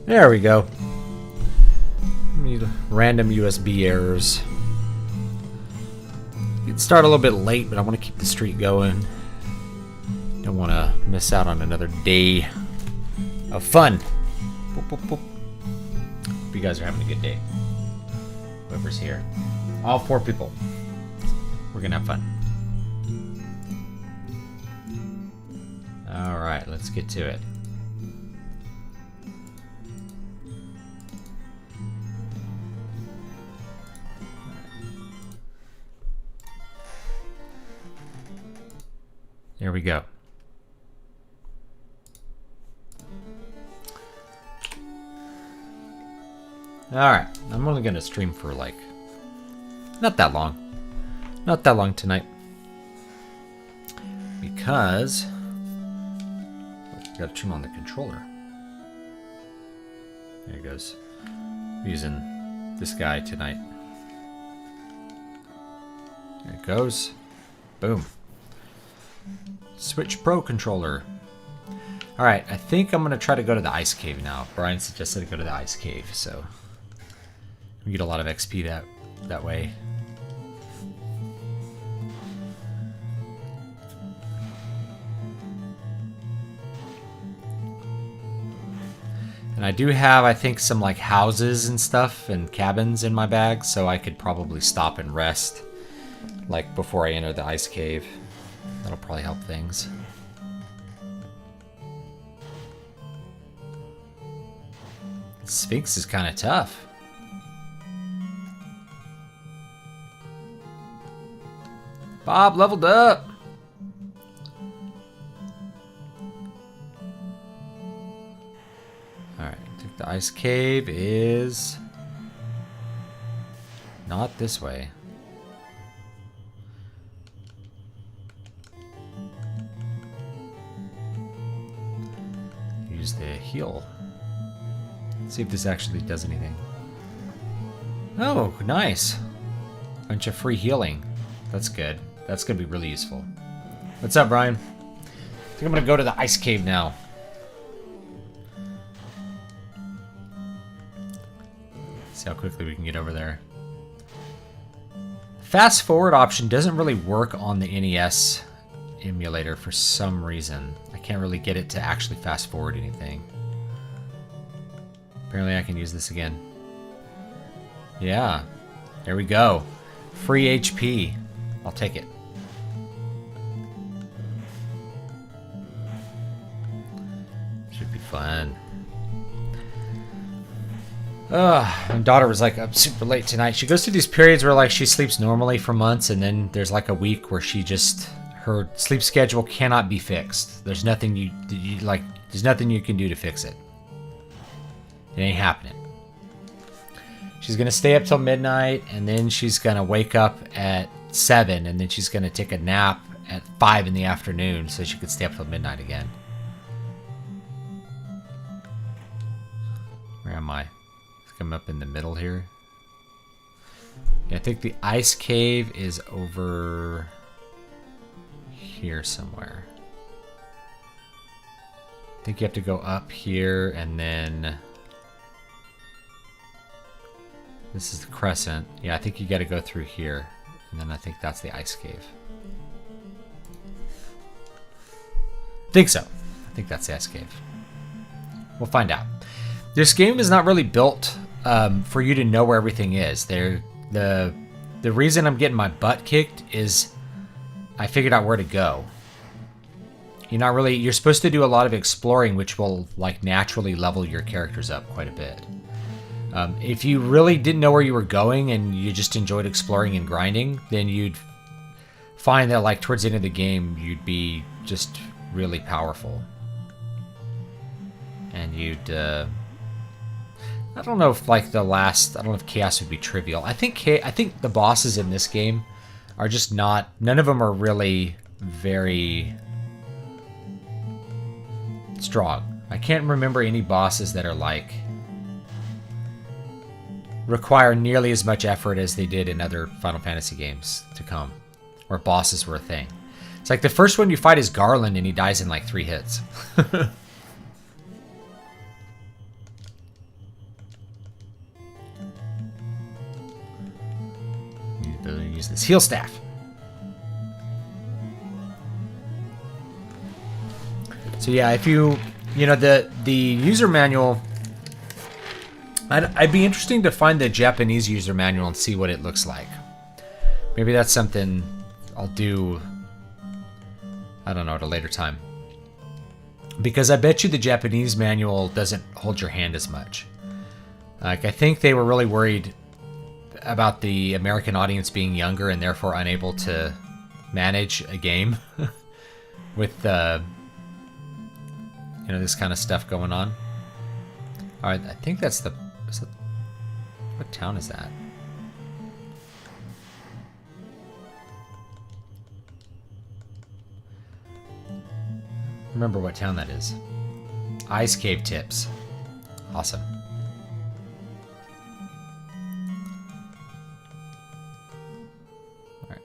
There we go. Random USB errors. It started a little bit late, but I want to keep the streak going. Don't want to miss out on another day of fun. Boop, boop, boop. Hope you guys are having a good day. Whoever's here. All 4 people. We're going to have fun. Alright, let's get to it. Here we go. Alright, I'm only going to stream for like, not that long. Not that long tonight. Because, got to turn on the controller. There it goes. I'm using this guy tonight. There it goes. Boom. Switch Pro controller. Alright, I think I'm going to try to go to the ice cave now. Brian suggested I go to the ice cave, so we get a lot of XP that way. And I do have, I think, some like houses and stuff and cabins in my bag, so I could probably stop and rest like before I enter the ice cave. That'll probably help things. Sphinx is kind of tough. Bob leveled up. Alright, I think the ice cave is not this way. Use the heal. See if this actually does anything. Oh, nice. Bunch of free healing. That's good. That's going to be really useful. What's up, Brian? I think I'm going to go to the ice cave now. See how quickly we can get over there. Fast forward option doesn't really work on the NES emulator for some reason. I can't really get it to actually fast forward anything. Apparently I can use this again. Yeah. There we go. Free HP. I'll take it. Should be fun. My daughter was like up super late tonight. She goes through these periods where like she sleeps normally for months, and then there's like a week where she just, her sleep schedule cannot be fixed. There's nothing there's nothing you can do to fix it. It ain't happening. She's gonna stay up till midnight, and then she's gonna wake up at 7, and then she's gonna take a nap at 5 in the afternoon so she could stay up till midnight again. Where am I? I think I'm up in the middle here. Yeah, I think the ice cave is over here somewhere. I think you have to go up here, and then this is the crescent. Yeah, I think you got to go through here, and then I think that's the ice cave. I think so. I think that's the ice cave. We'll find out. This game is not really built for you to know where everything is. The reason I'm getting my butt kicked is I figured out where to go. You're supposed to do a lot of exploring, which will like naturally level your characters up quite a bit. If you really didn't know where you were going and you just enjoyed exploring and grinding, then you'd find that like towards the end of the game, you'd be just really powerful. And you'd, I don't know if like I don't know if chaos would be trivial. I think the bosses in this game are just not, none of them are really very strong. I can't remember any bosses that are like, require nearly as much effort as they did in other Final Fantasy games to come, where bosses were a thing. It's like the first one you fight is Garland, and he dies in like 3 hits. use this heal staff. So yeah, if you know, the user manual, I'd be interesting to find the Japanese user manual and see what it looks like. Maybe that's something I'll do, I don't know, at a later time. Because I bet you the Japanese manual doesn't hold your hand as much. Like, I think they were really worried about the American audience being younger and therefore unable to manage a game with you know, this kind of stuff going on. All right, I think that's the... what town is that? Remember what town that is. Ice Cave Tips. Awesome. All right.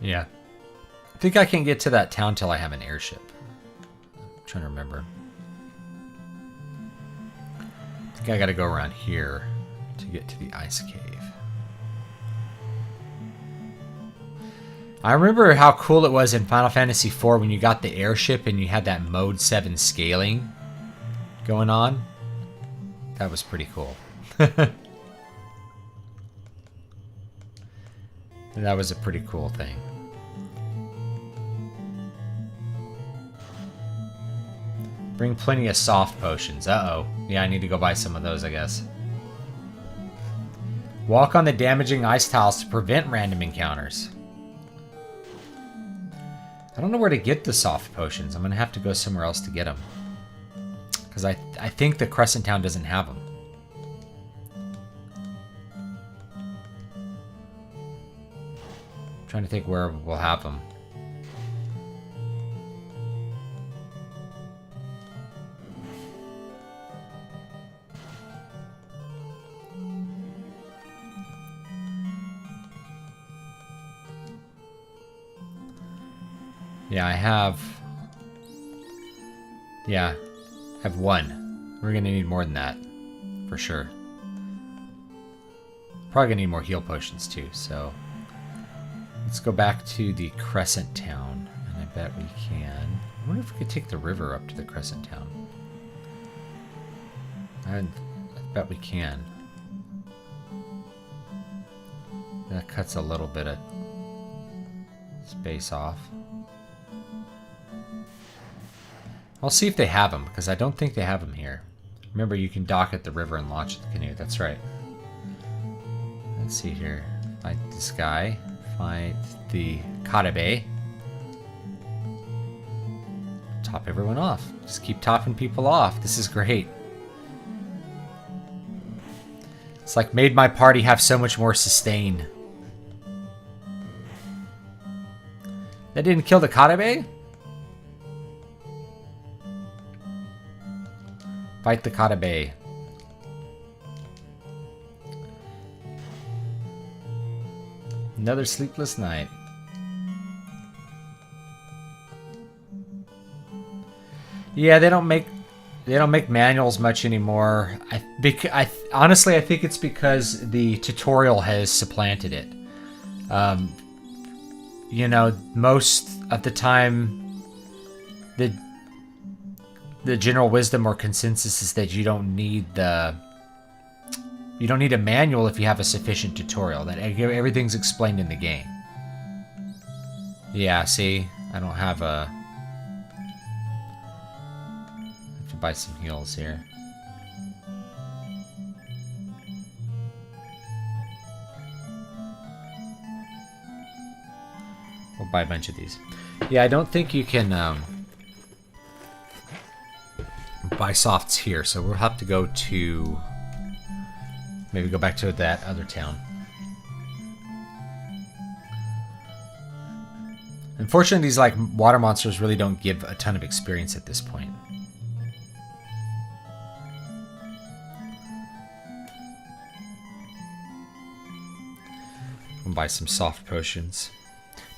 Yeah. I think I can get to that town till I have an airship. I'm trying to remember. I think I gotta go around here to get to the ice cave. I remember how cool it was in Final Fantasy IV when you got the airship and you had that Mode 7 scaling going on. That was pretty cool. That was a pretty cool thing. Bring plenty of soft potions. Uh-oh. Yeah, I need to go buy some of those, I guess. Walk on the damaging ice tiles to prevent random encounters. I don't know where to get the soft potions. I'm going to have to go somewhere else to get them. Because I think the Crescent Town doesn't have them. I'm trying to think where we'll have them. Yeah, I have... yeah, I have one. We're going to need more than that, for sure. Probably going to need more heal potions, too, so... let's go back to the Crescent Town, and I bet we can... I wonder if we could take the river up to the Crescent Town. I bet we can. That cuts a little bit of space off. I'll see if they have them, because I don't think they have them here. Remember, you can dock at the river and launch the canoe. That's right. Let's see here. Fight this guy. Fight the Katabe. Top everyone off. Just keep topping people off. This is great. It's like made my party have so much more sustain. That didn't kill the Katabe? Fight the Katabe. Another sleepless night. Yeah, they don't make manuals much anymore. Honestly, I think it's because the tutorial has supplanted it. You know, most of the time, the general wisdom or consensus is that you don't need a manual if you have a sufficient tutorial. That everything's explained in the game. Yeah, see, I don't have a. I have to buy some heals here. We'll buy a bunch of these. Yeah, I don't think you can buy softs here, so we'll have to go to... maybe go back to that other town. Unfortunately, these like water monsters really don't give a ton of experience at this point. We'll buy some soft potions.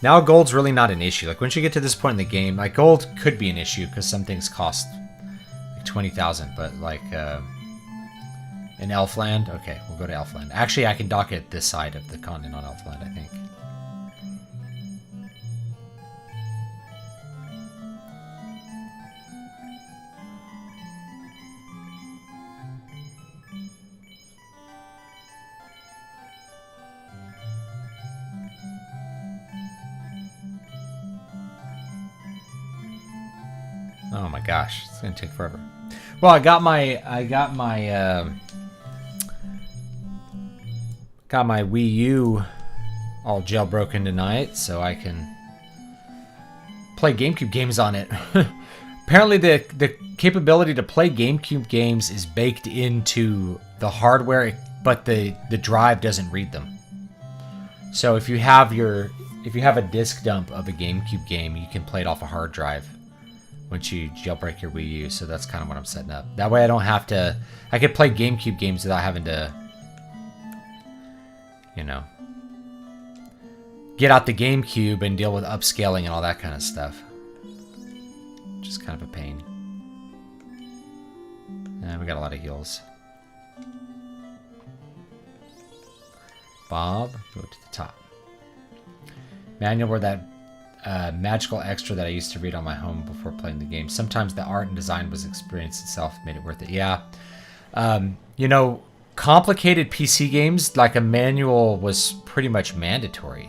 Now gold's really not an issue. Like once you get to this point in the game, like gold could be an issue because some things cost 20,000, but like in Elfland. Okay, we'll go to Elfland. Actually, I can dock at this side of the continent on Elfland, I think. Oh my gosh, it's gonna take forever. Well, I got my Wii U all jailbroken tonight, so I can play GameCube games on it. Apparently, the capability to play GameCube games is baked into the hardware, but the drive doesn't read them. So if you have a disc dump of a GameCube game, you can play it off a hard drive once you jailbreak your Wii U. So that's kind of what I'm setting up. That way I don't have to... I could play GameCube games without having to, you know, get out the GameCube and deal with upscaling and all that kind of stuff. Just kind of a pain. And we got a lot of heals. Bob, go to the top. Manual where that magical extra that I used to read on my home before playing the game. Sometimes the art and design was experience itself made it worth it. Yeah. You know, complicated PC games, like a manual was pretty much mandatory.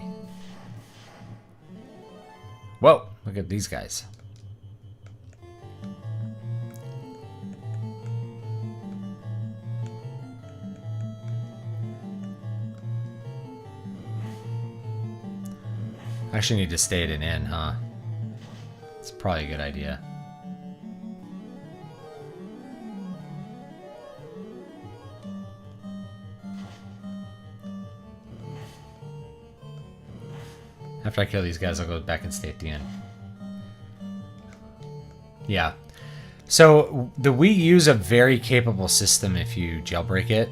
Whoa, look at these guys. I actually need to stay at an inn, huh? It's probably a good idea. After I kill these guys, I'll go back and stay at the inn. Yeah. So the Wii U is a very capable system if you jailbreak it.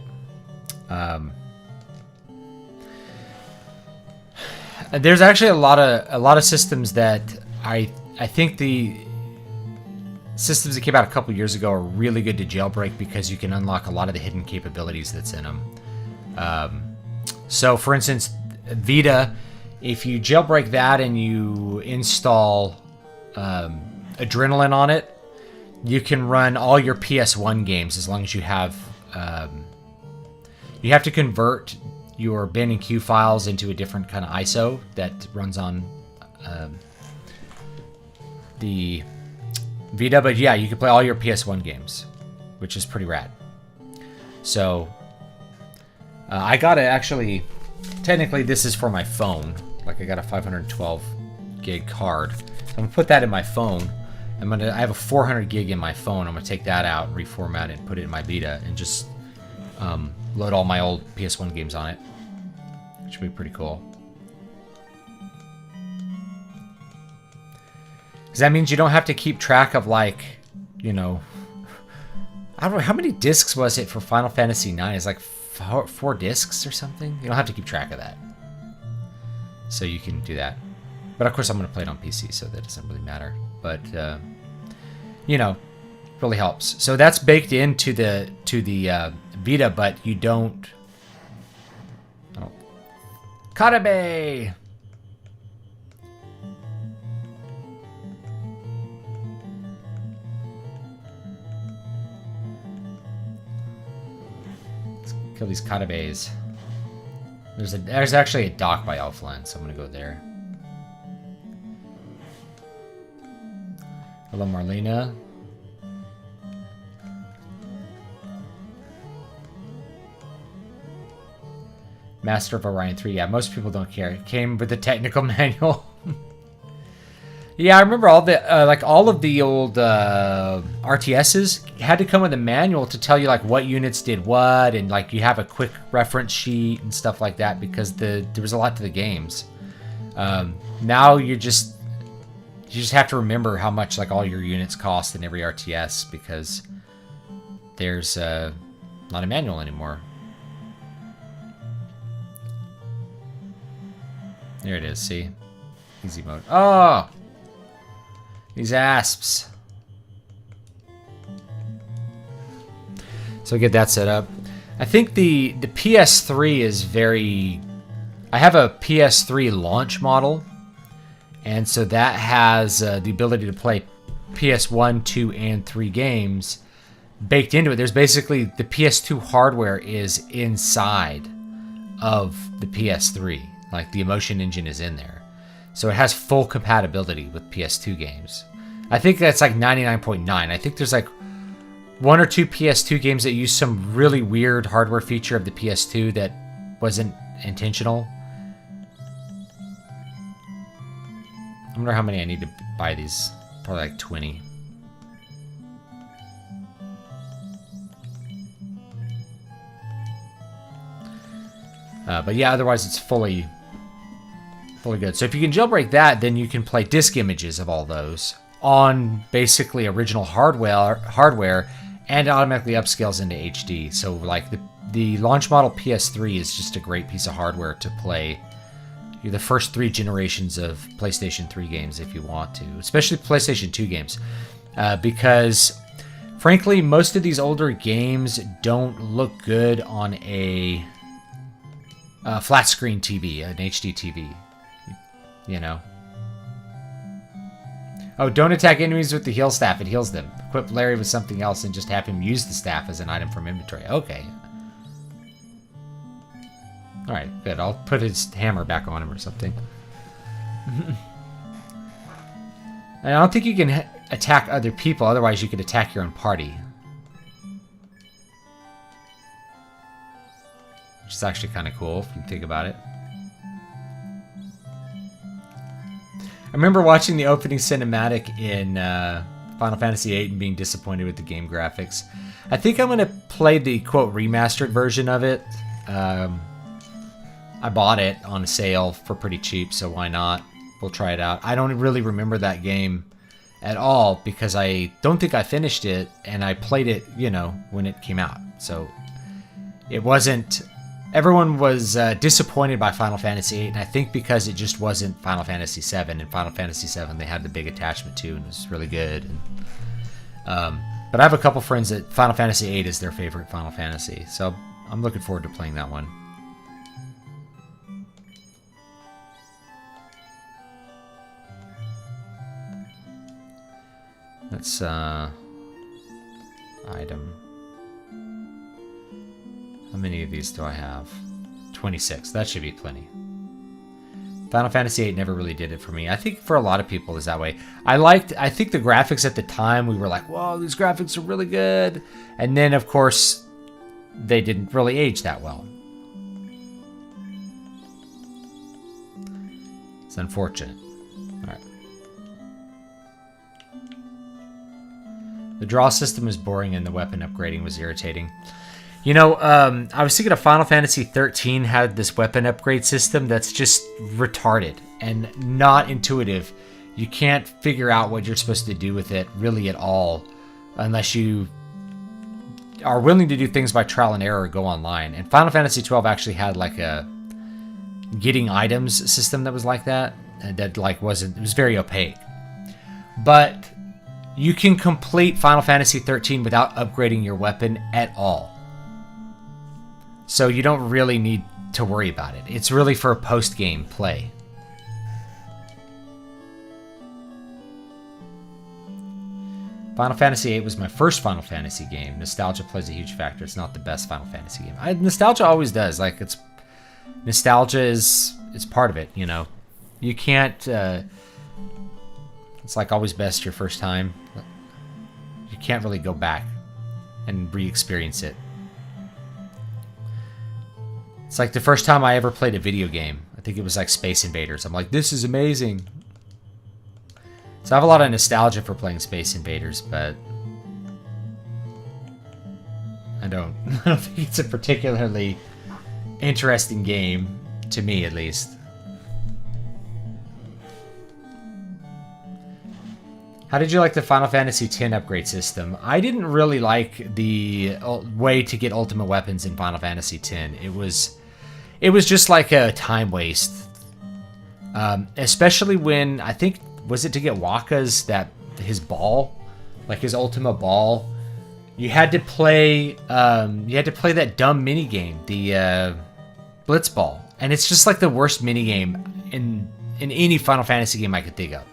There's actually a lot of systems that I think the systems that came out a couple years ago are really good to jailbreak because you can unlock a lot of the hidden capabilities that's in them. So, for instance, Vita, if you jailbreak that and you install Adrenaline on it, you can run all your PS1 games as long as you have. You have to convert your bin and queue files into a different kind of ISO that runs on the Vita, but yeah, you can play all your PS1 games, which is pretty rad. So I got it actually. Technically, this is for my phone. Like I got a 512 gig card. So I'm gonna put that in my phone. I have a 400 gig in my phone. I'm gonna take that out, reformat it, and put it in my Vita, and just load all my old PS1 games on it. Which would be pretty cool. Because that means you don't have to keep track of, like, you know, I don't know, how many discs was it for Final Fantasy IX? It's like four discs or something? You don't have to keep track of that. So you can do that. But of course I'm going to play it on PC, so that doesn't really matter. But, you know, really helps. So that's baked into the Vita, but you don't... Oh. Katabe! Let's kill these Katabes. There's actually a dock by Elfland, so I'm gonna go there. Hello, Marlena. Master of Orion 3. Yeah, most people don't care. It came with the technical manual. Yeah, I remember all the all of the old RTSs had to come with a manual to tell you like what units did what, and like you have a quick reference sheet and stuff like that because there was a lot to the games. Now you just have to remember how much like all your units cost in every RTS because there's not a manual anymore. There it is, see? Easy mode. Oh! These asps. So get that set up. I think the PS3 is very... I have a PS3 launch model, and so that has the ability to play PS1, 2, and 3 games baked into it. There's basically the PS2 hardware is inside of the PS3. Like the Emotion Engine is in there. So it has full compatibility with PS2 games. I think that's like 99.9. I think there's like 1 or 2 PS2 games that use some really weird hardware feature of the PS2 that wasn't intentional. I wonder how many I need to buy these. Probably like 20. But yeah, otherwise it's fully good. So if you can jailbreak that, then you can play disk images of all those on basically original hardware, and it automatically upscales into HD. So like the launch model PS3 is just a great piece of hardware to play the first 3 generations of PlayStation 3 games if you want to, especially PlayStation 2 games, because frankly most of these older games don't look good on a flat screen TV, an HD TV, you know. Oh, don't attack enemies with the heal staff, it heals them. Equip Larry with something else and just have him use the staff as an item from inventory. Okay. Alright, good. I'll put his hammer back on him or something. I don't think you can attack other people, otherwise you could attack your own party. Which is actually kind of cool if you think about it. I remember watching the opening cinematic in Final Fantasy VIII and being disappointed with the game graphics. I think I'm going to play the, quote, remastered version of it. I bought it on a sale for pretty cheap, so why not? We'll try it out. I don't really remember that game at all because I don't think I finished it, and I played it, you know, when it came out. So it wasn't... Everyone was disappointed by Final Fantasy VIII, and I think because it just wasn't Final Fantasy VII. In Final Fantasy VII, they had the big attachment to, and it was really good. And, but I have a couple friends that Final Fantasy VIII is their favorite Final Fantasy, so I'm looking forward to playing that one. That's item. How many of these do I have? 26. That should be plenty. Final Fantasy VIII never really did it for me. I think for a lot of people is that way. I think the graphics at the time, we were like, whoa, these graphics are really good. And then, of course, they didn't really age that well. It's unfortunate. All right. The draw system was boring and the weapon upgrading was irritating. You know, I was thinking of Final Fantasy 13 had this weapon upgrade system that's just retarded and not intuitive. You can't figure out what you're supposed to do with it really at all unless you are willing to do things by trial and error or go online. And Final Fantasy 12 actually had like a getting items system that was like that. That like wasn't, it was very opaque. But you can complete Final Fantasy 13 without upgrading your weapon at all. So you don't really need to worry about it. It's really for post-game play. Final Fantasy VIII was my first Final Fantasy game. Nostalgia plays a huge factor. It's not the best Final Fantasy game. Nostalgia always does. Like nostalgia is part of it. You know, you can't. It's like always best your first time. You can't really go back and re-experience it. It's like the first time I ever played a video game. I think it was like Space Invaders. I'm like, this is amazing. So I have a lot of nostalgia for playing Space Invaders, but I don't think it's a particularly interesting game, to me at least. How did you like the Final Fantasy X upgrade system? I didn't really like the way to get ultimate weapons in Final Fantasy X. It was just like a time waste. Especially when, I think, was it to get Wakka's, his ball? Like his ultimate ball. You had to play that dumb mini game, the Blitzball, and it's just like the worst mini game in any Final Fantasy game I could think of.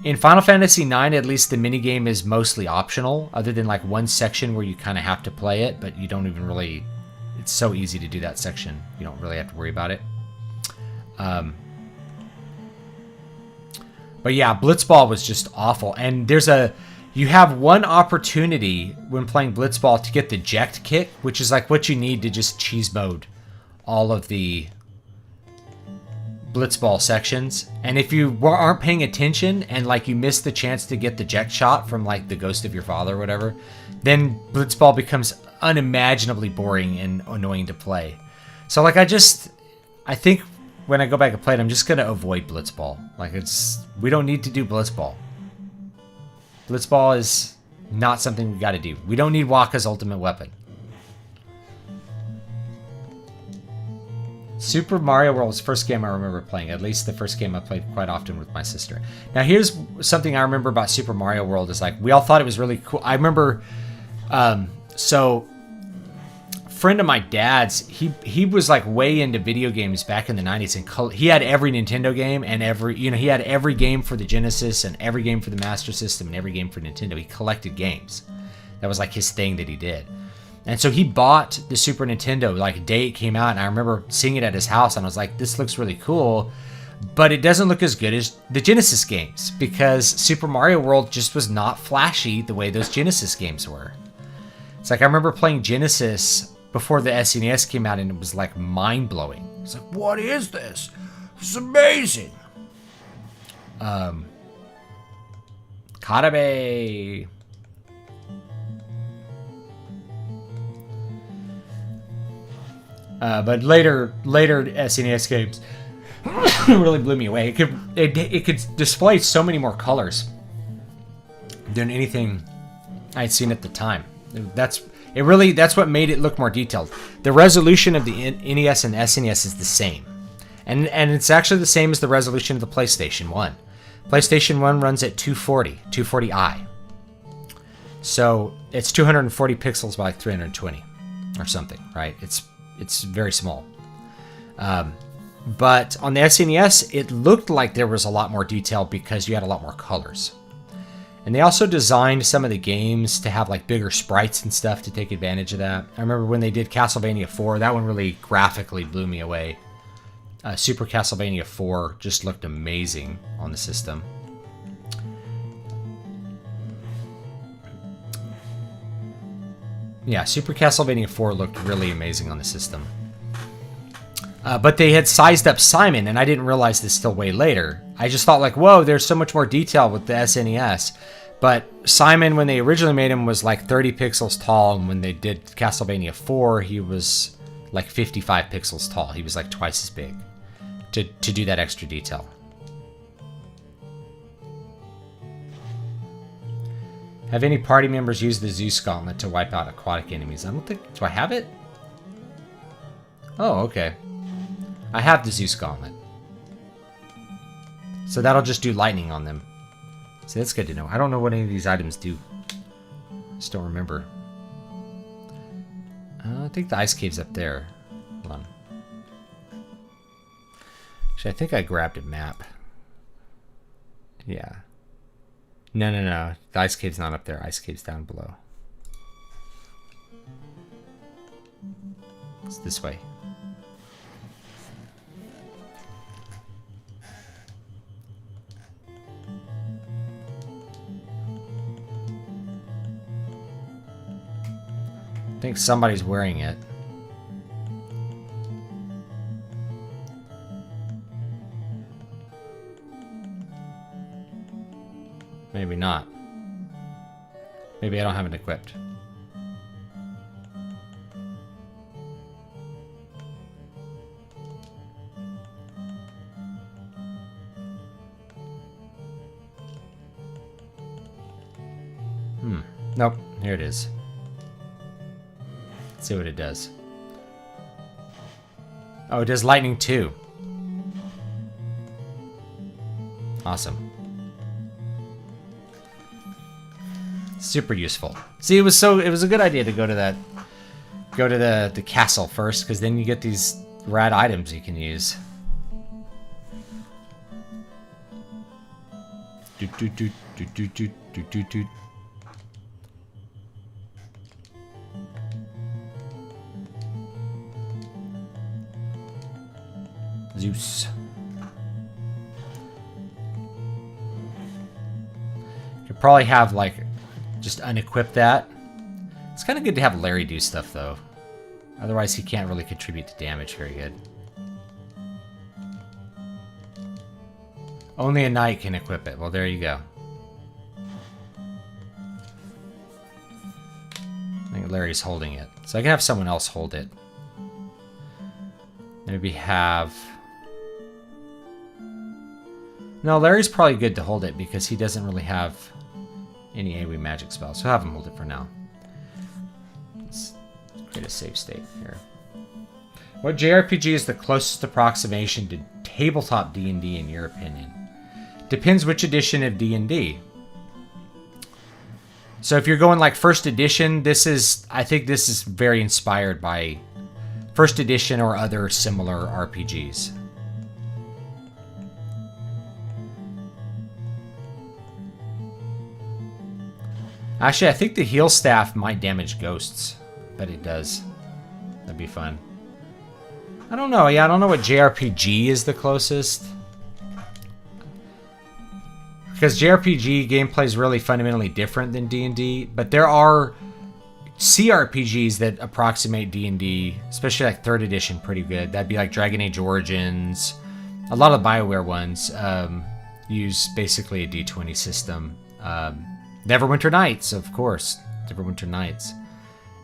In Final Fantasy IX, at least the mini game is mostly optional, other than like one section where you kind of have to play it, but you don't even really. It's so easy to do that section, you don't really have to worry about it. But yeah, Blitzball was just awful, and you have one opportunity when playing Blitzball to get the eject kick, which is like what you need to just cheese mode all of the Blitzball sections. And if you aren't paying attention and like you miss the chance to get the eject shot from like the ghost of your father or whatever, then Blitzball becomes unimaginably boring and annoying to play. So like I think when I go back and play it, I'm just gonna avoid Blitzball. Like we don't need to do Blitzball. Blitzball is not something we gotta do. We don't need Wakka's ultimate weapon. Super Mario World was the first game I remember playing. At least the first game I played quite often with my sister. Now here's something I remember about Super Mario World is like, we all thought it was really cool. I remember, so friend of my dad's, he was like way into video games back in the 90s, and he had every Nintendo game and he had every game for the Genesis and every game for the Master System and every game for Nintendo. He collected games. That was like his thing that he did. And so he bought the Super Nintendo like the day it came out, and I remember seeing it at his house, and I was like, this looks really cool, but it doesn't look as good as the Genesis games, because Super Mario World just was not flashy the way those Genesis games were. It's like I remember playing Genesis before the SNES came out, and it was like mind-blowing. It's like, what is this? This is amazing. Karabe. But later SNES games really blew me away. It could display so many more colors than anything I'd seen at the time. That's what made it look more detailed. The resolution of the NES and SNES is the same, and it's actually the same as the resolution of the PlayStation 1. PlayStation 1 runs at 240i. So it's 240 pixels by like 320 or something, right? It's very small. But on the SNES, it looked like there was a lot more detail because you had a lot more colors. And they also designed some of the games to have like bigger sprites and stuff to take advantage of that. I remember when they did Castlevania 4, that one really graphically blew me away. Super Castlevania 4 just looked amazing on the system. Yeah, Super Castlevania 4 looked really amazing on the system. But they had sized up Simon, and I didn't realize this till way later. I just thought like, whoa, there's so much more detail with the SNES. But Simon, when they originally made him, was like 30 pixels tall, and when they did Castlevania 4, he was like 55 pixels tall. He was like twice as big to do that extra detail. Have any party members used the Zeus Gauntlet to wipe out aquatic enemies? I don't think... Do I have it? Oh, okay. I have the Zeus Gauntlet. So that'll just do lightning on them. So that's good to know. I don't know what any of these items do. Just don't remember. I think the ice cave's up there. Hold on. Actually, I think I grabbed a map. Yeah. No. The ice cave's not up there. Ice cave's down below. It's this way. I think somebody's wearing it. Maybe not. Maybe I don't have it equipped. Nope. Here it is. Let's see what it does. Oh, it does lightning too. Awesome. Super useful. See, it was a good idea to go to the castle first, because then you get these rad items you can use. Doot, doot, doot, doot, doot, doot, doot, doot, doot. Zeus. Could probably have, like, just unequip that. It's kind of good to have Larry do stuff, though. Otherwise, he can't really contribute to damage very good. Only a knight can equip it. Well, there you go. I think Larry's holding it. So I can have someone else hold it. Maybe have... No, Larry's probably good to hold it because he doesn't really have any AoE magic spells. So have him hold it for now. Let's create a save state here. What JRPG is the closest approximation to tabletop D&D in your opinion? Depends which edition of D&D. So if you're going like first edition, I think this is very inspired by first edition or other similar RPGs. Actually, I think the heal staff might damage ghosts. Bet it does. That'd be fun. I don't know. Yeah, I don't know what JRPG is the closest. Because JRPG gameplay is really fundamentally different than D&D. But there are CRPGs that approximate D&D, especially like 3rd edition, pretty good. That'd be like Dragon Age Origins. A lot of the BioWare ones use basically a D20 system. Neverwinter Nights, of course. Neverwinter Nights.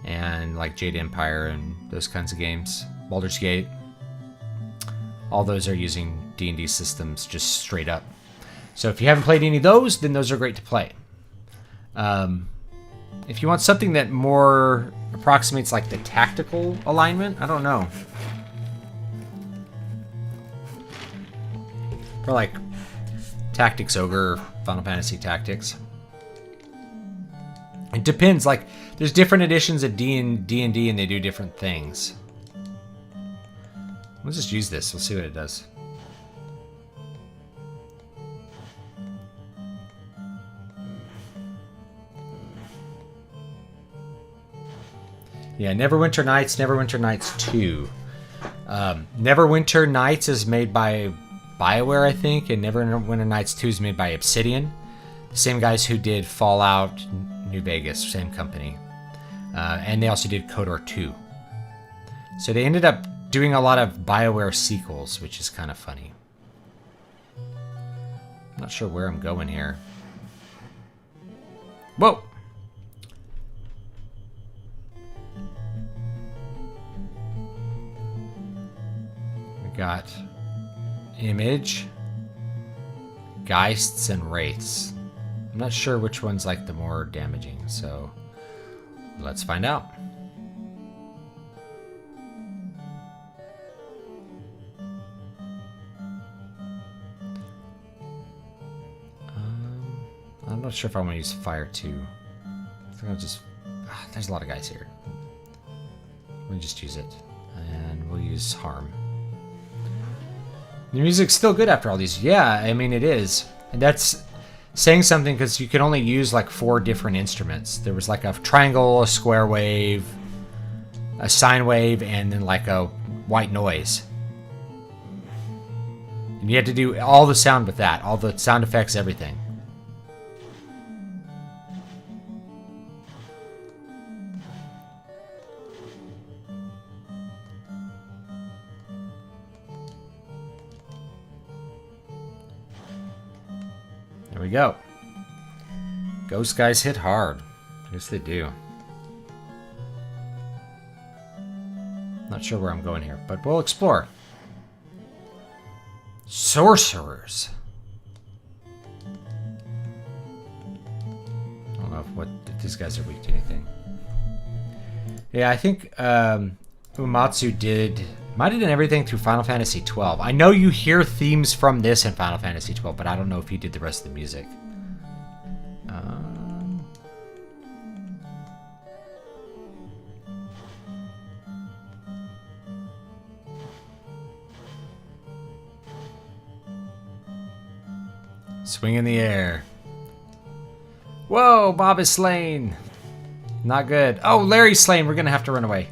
And like Jade Empire and those kinds of games. Baldur's Gate. All those are using D&D systems just straight up. So if you haven't played any of those, then those are great to play. If you want something that more approximates like the tactical alignment, I don't know. For like Tactics Ogre, Final Fantasy Tactics. It depends, like, there's different editions of D&D and they do different things. Let's just use this, we'll see what it does. Yeah, Neverwinter Nights 2. Neverwinter Nights is made by BioWare, I think, and Neverwinter Nights 2 is made by Obsidian. The same guys who did Fallout New Vegas, same company. And they also did KOTOR 2. So they ended up doing a lot of BioWare sequels, which is kind of funny. I'm not sure where I'm going here. Whoa! We got Image, Geists, and Wraiths. I'm not sure which one's like the more damaging, so let's find out. I'm not sure if I want to use Fire 2. I think I'll just... there's a lot of guys here. We'll just use it. And we'll use Harm. The music's still good after all these. Yeah, I mean, it is. And that's saying something because you can only use like 4 different instruments. There was like a triangle, a square wave, a sine wave, and then like a white noise. And you had to do all the sound with that. All the sound effects, everything. There we go. Ghost guys hit hard. Yes, they do. Not sure where I'm going here, but we'll explore. Sorcerers. I don't know if these guys are weak to anything. Yeah, I think Uematsu might have done everything through Final Fantasy 12. I know you hear themes from this in Final Fantasy 12, but I don't know if he did the rest of the music. Swing in the air. Whoa, Bob is slain. Not good. Oh, Larry's slain. We're gonna have to run away.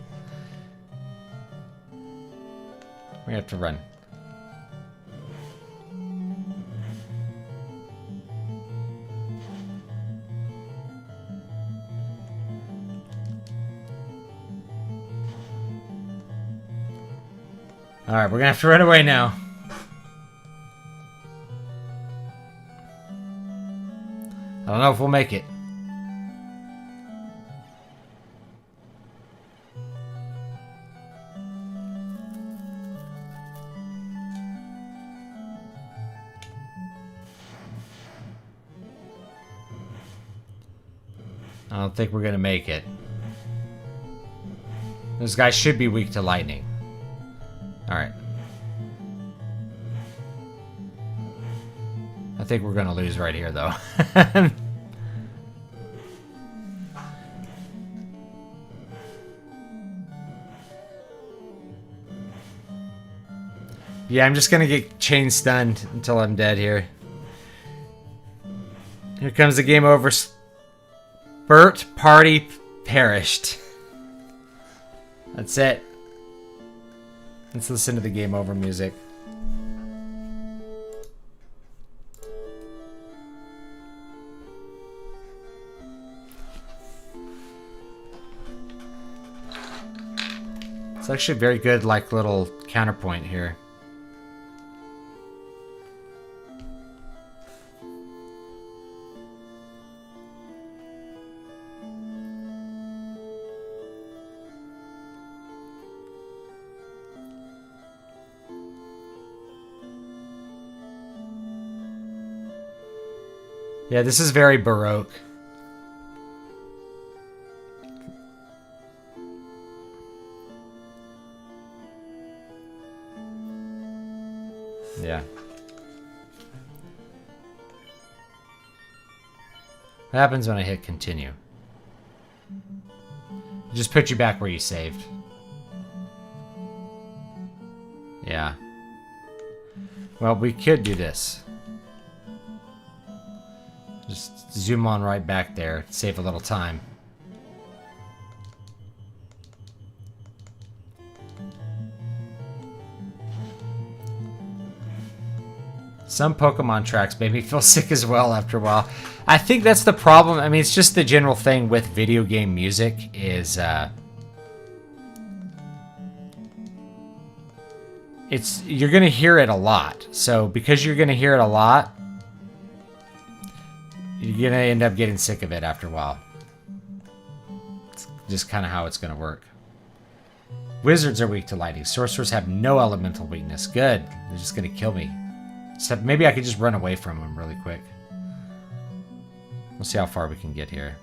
We have to run. Alright, we're gonna have to run away now. I don't know if we'll make it. I don't think we're gonna make it. This guy should be weak to lightning. Alright. I think we're gonna lose right here, though. Yeah, I'm just gonna get chain stunned until I'm dead here. Here comes the game over. Bert Party perished. That's it. Let's listen to the game over music. It's actually a very good, like, little counterpoint here. Yeah, this is very Baroque. Yeah. What happens when I hit continue? It just put you back where you saved. Yeah. Well, we could do this. Just zoom on right back there, save a little time. Some Pokemon tracks made me feel sick as well after a while. I think that's the problem. I mean, it's just the general thing with video game music is you're gonna hear it a lot. So because you're gonna hear it a lot, you're gonna end up getting sick of it after a while. It's just kind of how it's gonna work. Wizards are weak to lightning. Sorcerers have no elemental weakness. Good. They're just gonna kill me. Except maybe I could just run away from them really quick. We'll see how far we can get here.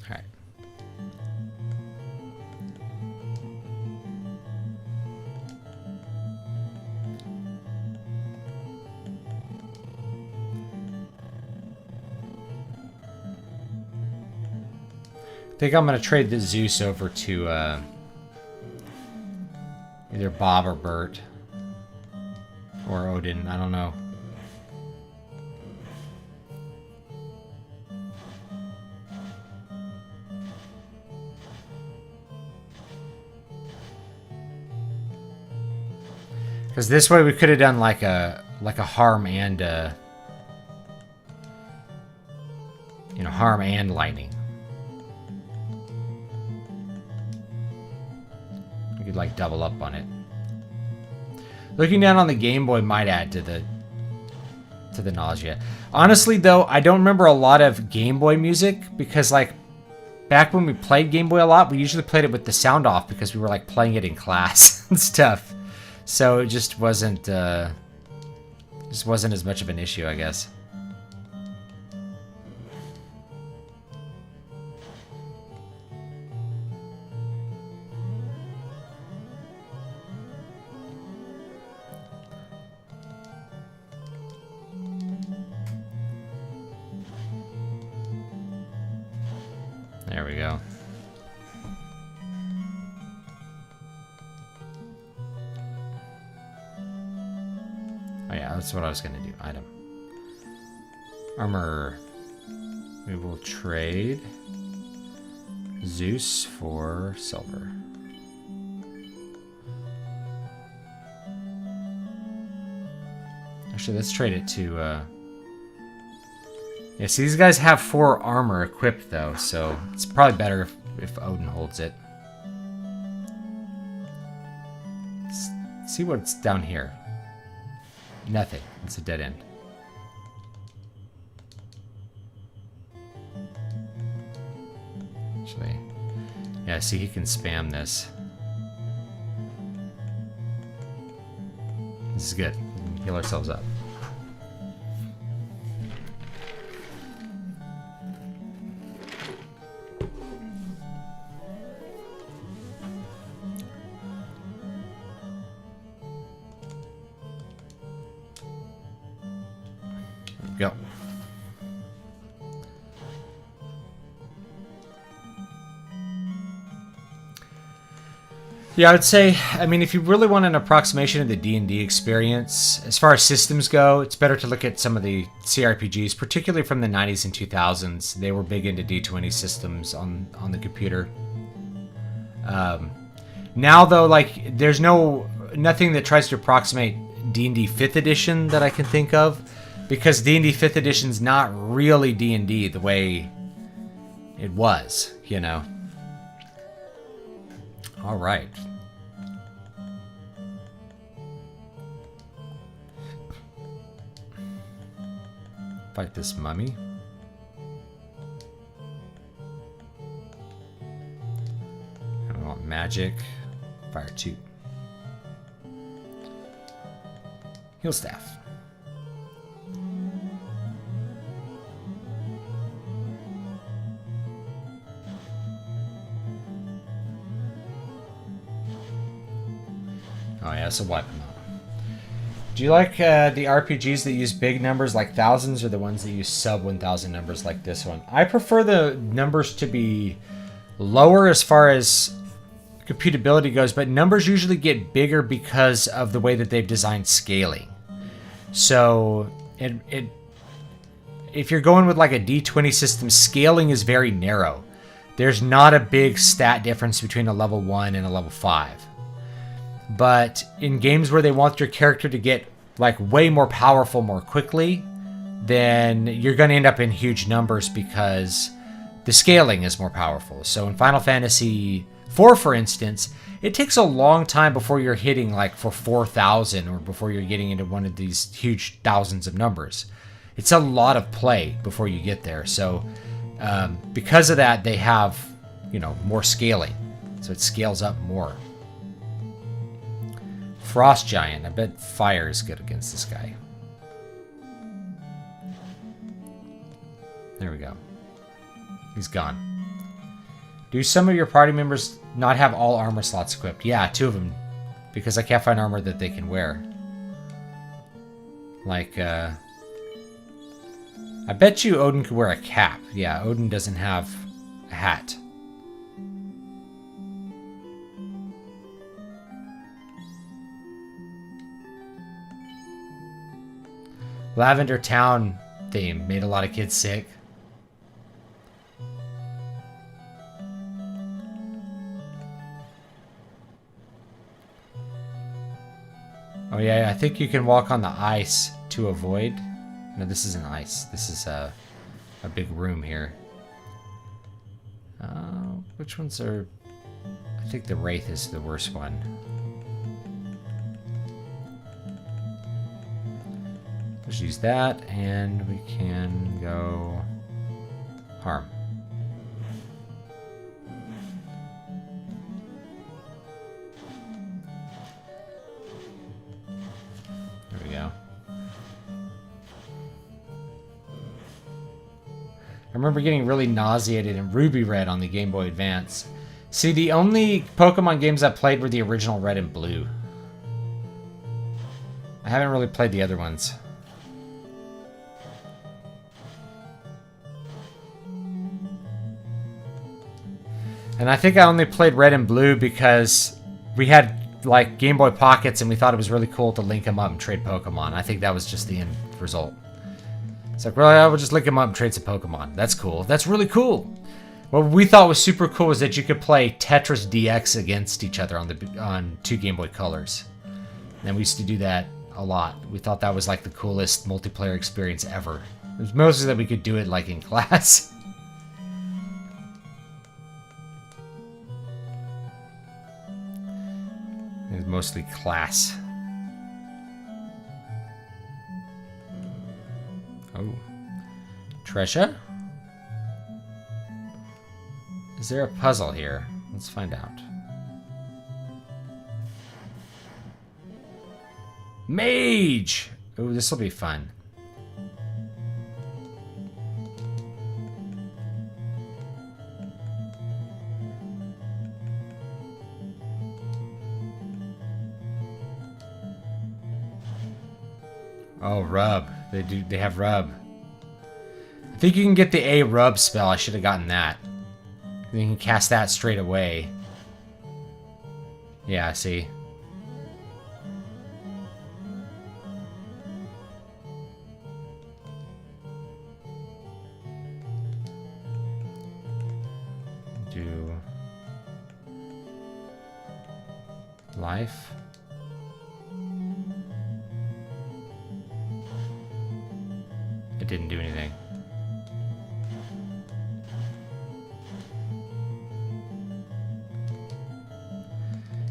Alright. I think I'm going to trade the Zeus over to either Bob or Bert. Or Odin, I don't know. Because this way we could have done like a harm and you know, harm and lightning. We could like double up on it. Looking down on the Game Boy might add to the nausea. Honestly though, I don't remember a lot of Game Boy music because like back when we played Game Boy a lot, we usually played it with the sound off because we were like playing it in class and stuff. So it just wasn't as much of an issue, I guess. There we go. Oh yeah, that's what I was gonna do. Item. Armor. We will trade Zeus for silver. Actually, let's trade it to, yeah, see, these guys have 4 armor equipped, though, so it's probably better if Odin holds it. Let's see what's down here. Nothing. It's a dead end. Actually, yeah, see, he can spam this. This is good. We can heal ourselves up. Go. Yeah, I would say, I mean, if you really want an approximation of the D&D experience, as far as systems go, it's better to look at some of the CRPGs, particularly from the 90s and 2000s. They were big into D20 systems on the computer. Now, though, like, there's nothing that tries to approximate D&D 5th edition that I can think of, because D&D 5th edition's not really D&D the way it was, you know. All right. Fight this mummy. And we want magic. Fire 2. Heal staff. Oh yeah, so wipe them out. Do you like the RPGs that use big numbers like thousands, or the ones that use sub 1,000 numbers like this one? I prefer the numbers to be lower as far as computability goes, but numbers usually get bigger because of the way that they've designed scaling. So if you're going with like a D20 system, scaling is very narrow. There's not a big stat difference between a level 1 and a level 5. But in games where they want your character to get like way more powerful more quickly, then you're going to end up in huge numbers because the scaling is more powerful. So in Final Fantasy IV, for instance, it takes a long time before you're hitting like for 4,000 or before you're getting into one of these huge thousands of numbers. It's a lot of play before you get there. So because of that, they have, you know, more scaling. So it scales up more. Frost Giant. I bet fire is good against this guy. There we go. He's gone. Do some of your party members not have all armor slots equipped? Yeah, 2 of them. Because I can't find armor that they can wear. Like, I bet you Odin could wear a cap. Yeah, Odin doesn't have a hat. Lavender Town theme made a lot of kids sick. Oh yeah, I think you can walk on the ice to avoid. No, this isn't ice. This is a big room here. Which ones are... I think the Wraith is the worst one. Let's use that, and we can go harm. There we go. I remember getting really nauseated in Ruby Red on the Game Boy Advance. See, the only Pokemon games I played were the original Red and Blue. I haven't really played the other ones. And I think I only played Red and Blue because we had like Game Boy Pockets, and we thought it was really cool to link them up and trade Pokemon. I think that was just the end result. It's like, well, we'll just link them up and trade some Pokemon. That's cool. That's really cool. What we thought was super cool was that you could play Tetris DX against each other on 2 Game Boy Colors. And we used to do that a lot. We thought that was like the coolest multiplayer experience ever. It was mostly that we could do it like in class. It was mostly class. Oh. Treasure? Is there a puzzle here? Let's find out. Mage! Ooh, this will be fun. Oh, rub. They have rub. I think you can get the A rub spell. I should have gotten that. And you can cast that straight away. Yeah, see. Do life. It didn't do anything.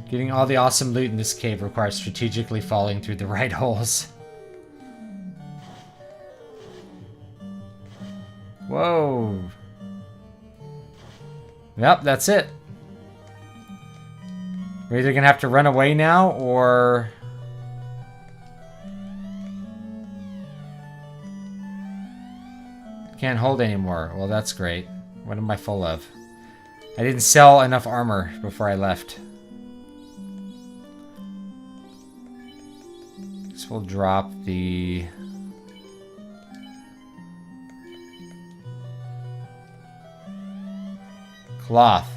Getting all the awesome loot in this cave requires strategically falling through the right holes. Whoa. Yep, that's it. We're either gonna have to run away now, or... Can't hold anymore. Well, that's great. What am I full of? I didn't sell enough armor before I left. So we'll drop the... cloth.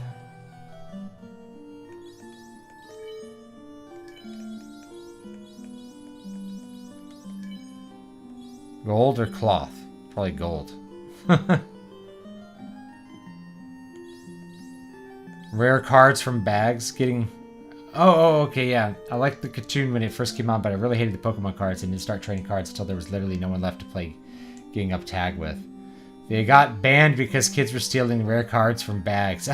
Gold or cloth? Probably gold. Rare cards from bags. Getting... Oh, okay, yeah. I liked the cartoon when it first came out, but I really hated the Pokemon cards and didn't start trading cards until there was literally no one left to play getting up tag with. They got banned because kids were stealing rare cards from bags.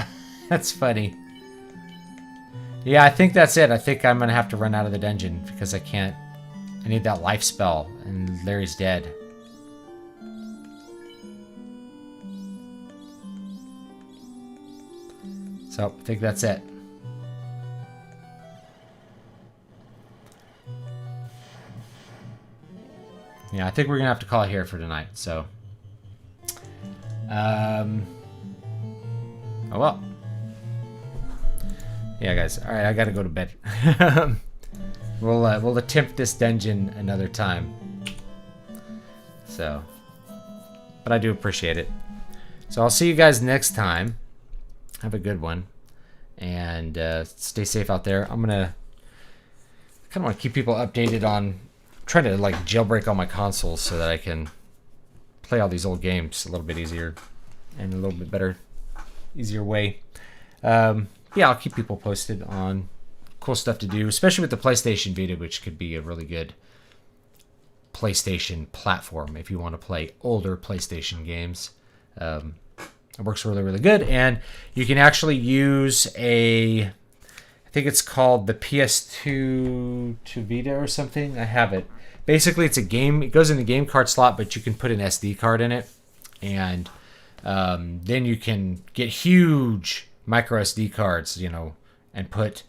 That's funny. Yeah, I think that's it. I think I'm gonna have to run out of the dungeon because I can't... I need that life spell, and Larry's dead. So, I think that's it. Yeah, I think we're gonna have to call it here for tonight, so... Oh well. Yeah, guys. Alright, I gotta go to bed. We'll attempt this dungeon another time. So... But I do appreciate it. So I'll see you guys next time. Have a good one. And stay safe out there. I'm gonna... I kinda want to keep people updated on... trying to like jailbreak all my consoles so that I can play all these old games a little bit easier and a little bit better, easier way. Yeah, I'll keep people posted on cool stuff to do, especially with the PlayStation Vita, which could be a really good PlayStation platform if you want to play older PlayStation games. It works really, really good, and you can actually use a... I think it's called the PS2 to Vita or something. I have it. Basically, it's a game. It goes in the game card slot, but you can put an SD card in it. And then you can get huge micro SD cards, you know, and put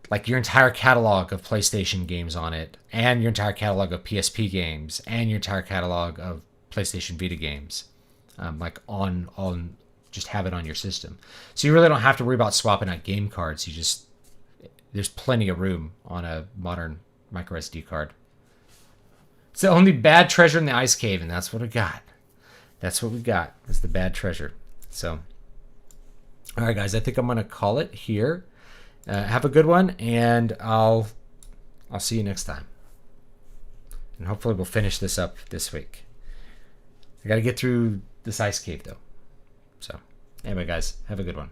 like your entire catalog of PlayStation games on it, and your entire catalog of PSP games, and your entire catalog of PlayStation Vita games. Like on just have it on your system. So you really don't have to worry about swapping out game cards. You just... There's plenty of room on a modern micro SD card. It's the only bad treasure in the ice cave, and that's what we got. That's what we got. Is the bad treasure. So, all right, guys. I think I'm gonna call it here, Have a good one, and I'll see you next time. And hopefully we'll finish this up this week. I got to get through this ice cave, though. So, anyway, guys, have a good one.